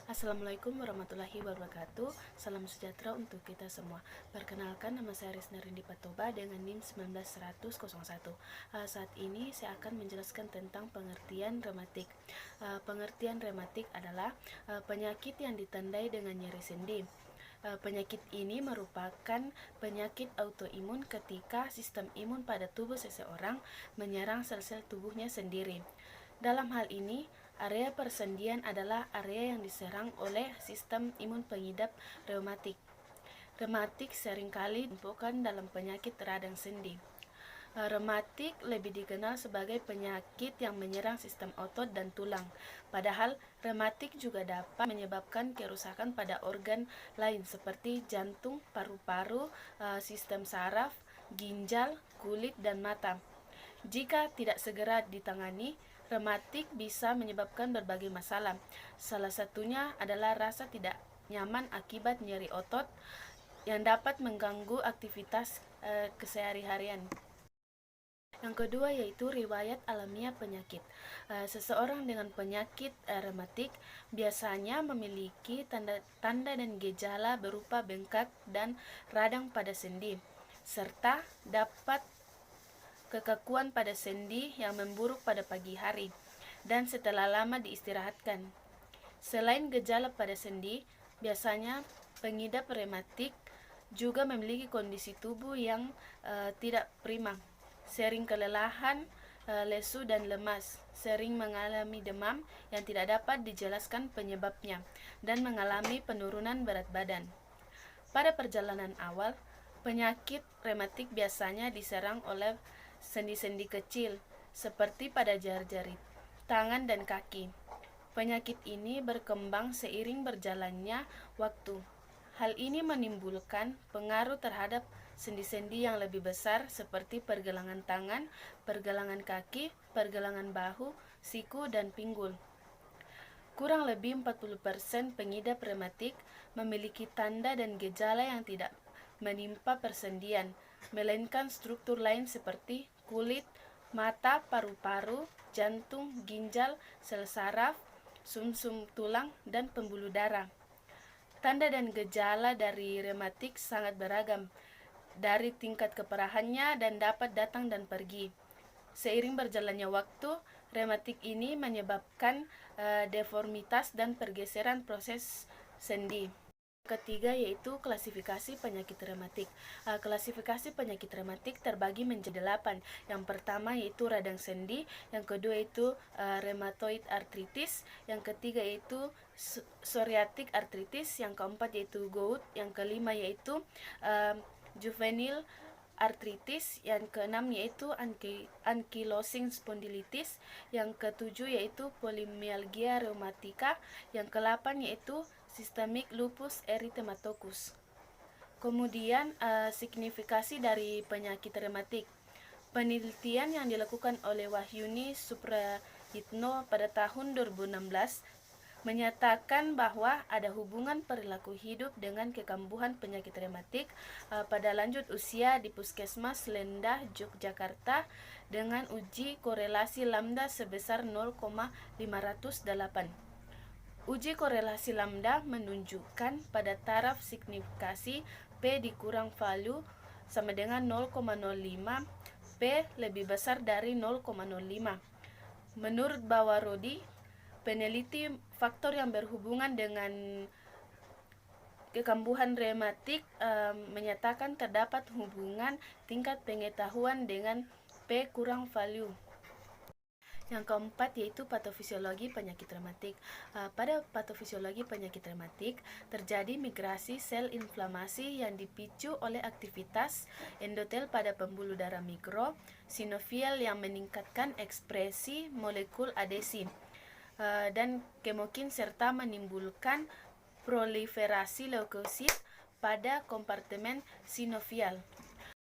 Assalamualaikum warahmatullahi wabarakatuh. Salam sejahtera untuk kita semua. Perkenalkan, nama saya Risna Rindi Patoba dengan NIM 19101. Saat ini saya akan menjelaskan tentang pengertian rematik. Pengertian rematik adalah penyakit yang ditandai dengan nyeri sendi. Penyakit ini merupakan penyakit autoimun ketika sistem imun pada tubuh seseorang menyerang sel-sel tubuhnya sendiri. Dalam hal ini, area persendian adalah area yang diserang oleh sistem imun pengidap reumatik. Rematik seringkali ditemukan dalam penyakit radang sendi. Rematik lebih dikenal sebagai penyakit yang menyerang sistem otot dan tulang. Padahal, rematik juga dapat menyebabkan kerusakan pada organ lain seperti jantung, paru-paru, sistem saraf, ginjal, kulit, dan mata. Jika tidak segera ditangani, rematik bisa menyebabkan berbagai masalah. Salah satunya adalah rasa tidak nyaman akibat nyeri otot yang dapat mengganggu aktivitas kesehari-harian. Yang kedua yaitu riwayat alamiah penyakit. Seseorang dengan penyakit rematik biasanya memiliki tanda-tanda dan gejala berupa bengkak dan radang pada sendi, serta dapat kekakuan pada sendi yang memburuk pada pagi hari dan setelah lama diistirahatkan. Selain gejala pada sendi, biasanya pengidap rematik juga memiliki kondisi tubuh yang tidak prima, sering kelelahan, lesu dan lemas, sering mengalami demam yang tidak dapat dijelaskan penyebabnya, dan mengalami penurunan berat badan. Pada perjalanan awal, penyakit rematik biasanya diserang oleh sendi-sendi kecil, seperti pada jari-jari tangan dan kaki. Penyakit ini berkembang seiring berjalannya waktu. Hal ini menimbulkan pengaruh terhadap sendi-sendi yang lebih besar seperti pergelangan tangan, pergelangan kaki, pergelangan bahu, siku, dan pinggul. Kurang lebih 40% pengidap rematik memiliki tanda dan gejala yang tidak menimpa persendian, melainkan struktur lain seperti kulit, mata, paru-paru, jantung, ginjal, sel saraf, sumsum tulang, dan pembuluh darah. Tanda dan gejala dari rematik sangat beragam dari tingkat keparahannya dan dapat datang dan pergi. Seiring berjalannya waktu, rematik ini menyebabkan deformitas dan pergeseran proses sendi. Ketiga yaitu klasifikasi penyakit rematik. Klasifikasi penyakit rematik terbagi menjadi 8. Yang pertama yaitu radang sendi, yang kedua yaitu rheumatoid arthritis, yang ketiga yaitu psoriatic arthritis, yang keempat yaitu gout, yang kelima yaitu juvenile arthritis, yang keenam yaitu ankylosing spondylitis, yang ketujuh yaitu polymyalgia rheumatica, yang ke-8 yaitu systemic lupus erythematosus. Kemudian signifikasi dari penyakit rematik. Penelitian yang dilakukan oleh Wahyuni Suprayitno pada tahun 2016 menyatakan bahwa ada hubungan perilaku hidup dengan kekambuhan penyakit rematik pada lanjut usia di Puskesmas Lendah, Yogyakarta dengan uji korelasi lambda sebesar 0,508. Uji korelasi lambda menunjukkan pada taraf signifikasi P dikurang value sama dengan 0,05, P lebih besar dari 0,05. Menurut Bawarodi, peneliti faktor yang berhubungan dengan kekambuhan rematik menyatakan terdapat hubungan tingkat pengetahuan dengan P kurang value. Yang keempat yaitu patofisiologi penyakit rematik. Pada patofisiologi penyakit rematik terjadi migrasi sel inflamasi yang dipicu oleh aktivitas endotel pada pembuluh darah mikro, sinovial yang meningkatkan ekspresi molekul adesi dan kemokin serta menimbulkan proliferasi leukosit pada kompartemen sinovial.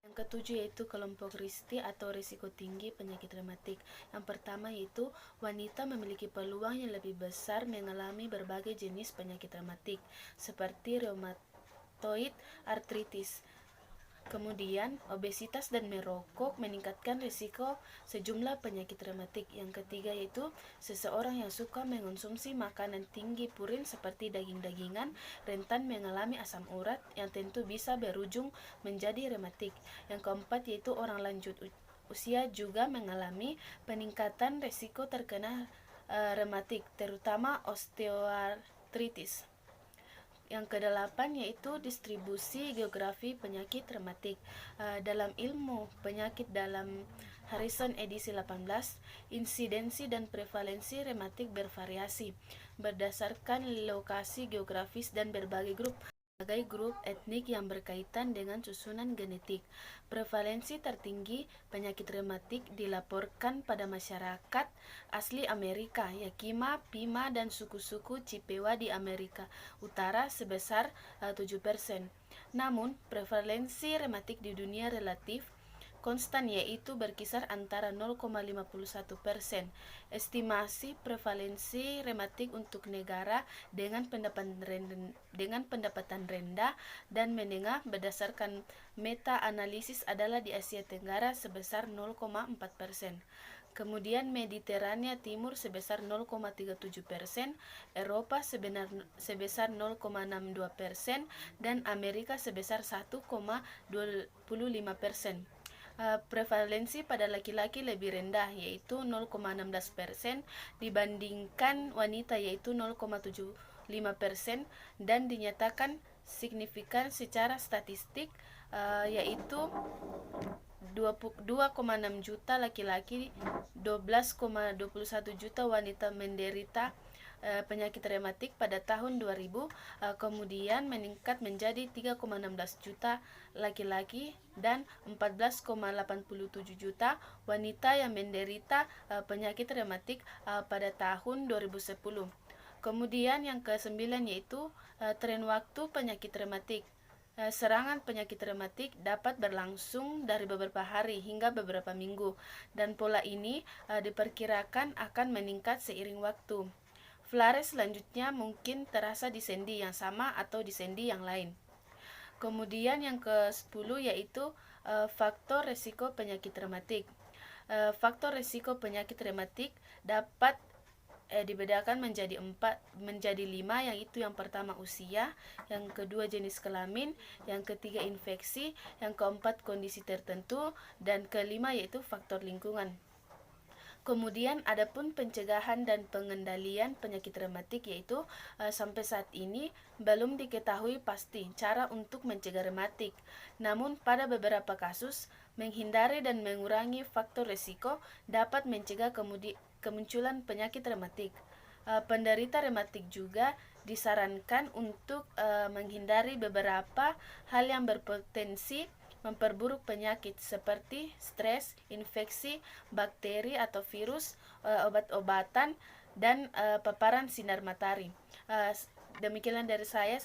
Yang ketujuh yaitu kelompok risti atau risiko tinggi penyakit rematik. Yang pertama yaitu wanita memiliki peluang yang lebih besar mengalami berbagai jenis penyakit rematik seperti rheumatoid arthritis. Kemudian, obesitas dan merokok meningkatkan risiko sejumlah penyakit rematik. Yang ketiga yaitu seseorang yang suka mengonsumsi makanan tinggi purin seperti daging-dagingan rentan mengalami asam urat yang tentu bisa berujung menjadi rematik. Yang keempat yaitu orang lanjut usia juga mengalami peningkatan risiko terkena rematik, terutama osteoartritis. Yang kedelapan yaitu distribusi geografi penyakit rematik. Dalam ilmu penyakit dalam Harrison edisi 18, insidensi dan prevalensi rematik bervariasi berdasarkan lokasi geografis dan berbagai grup etnik yang berkaitan dengan susunan genetik. Prevalensi tertinggi penyakit rematik dilaporkan pada masyarakat asli Amerika, Yakima, Pima, dan suku-suku Chippewa di Amerika Utara sebesar 7%. Namun, prevalensi rematik di dunia relatif konstan yaitu berkisar antara 0,51%. Estimasi prevalensi rematik untuk negara dengan pendapatan rendah dan menengah berdasarkan meta-analisis adalah di Asia Tenggara sebesar 0,4%. Kemudian Mediterania Timur sebesar 0,37%, Eropa sebesar 0,62%, dan Amerika sebesar 1,25%. Prevalensi pada laki-laki lebih rendah yaitu 0,16% dibandingkan wanita yaitu 0,75% dan dinyatakan signifikan secara statistik yaitu 2,6 juta laki-laki, 12,21 juta wanita menderita penyakit rematik pada tahun 2000, kemudian meningkat menjadi 3,16 juta laki-laki dan 14,87 juta wanita yang menderita penyakit rematik pada tahun 2010. Kemudian yang ke-9 yaitu tren waktu penyakit rematik. Serangan penyakit rematik dapat berlangsung dari beberapa hari hingga beberapa minggu, dan pola ini diperkirakan akan meningkat seiring waktu. Flare selanjutnya mungkin terasa di sendi yang sama atau di sendi yang lain. Kemudian yang ke-10 yaitu faktor resiko penyakit rematik. Faktor resiko penyakit rematik dapat dibedakan menjadi 5, yaitu yang pertama usia, yang kedua jenis kelamin, yang ketiga infeksi, yang keempat kondisi tertentu, dan kelima yaitu faktor lingkungan. Kemudian adapun pencegahan dan pengendalian penyakit rematik yaitu sampai saat ini belum diketahui pasti cara untuk mencegah rematik. Namun pada beberapa kasus menghindari dan mengurangi faktor risiko dapat mencegah kemunculan penyakit rematik. Penderita rematik juga disarankan untuk menghindari beberapa hal yang berpotensi memperburuk penyakit seperti stres, infeksi, bakteri atau virus, obat-obatan, dan paparan sinar matahari. Demikianlah dari saya.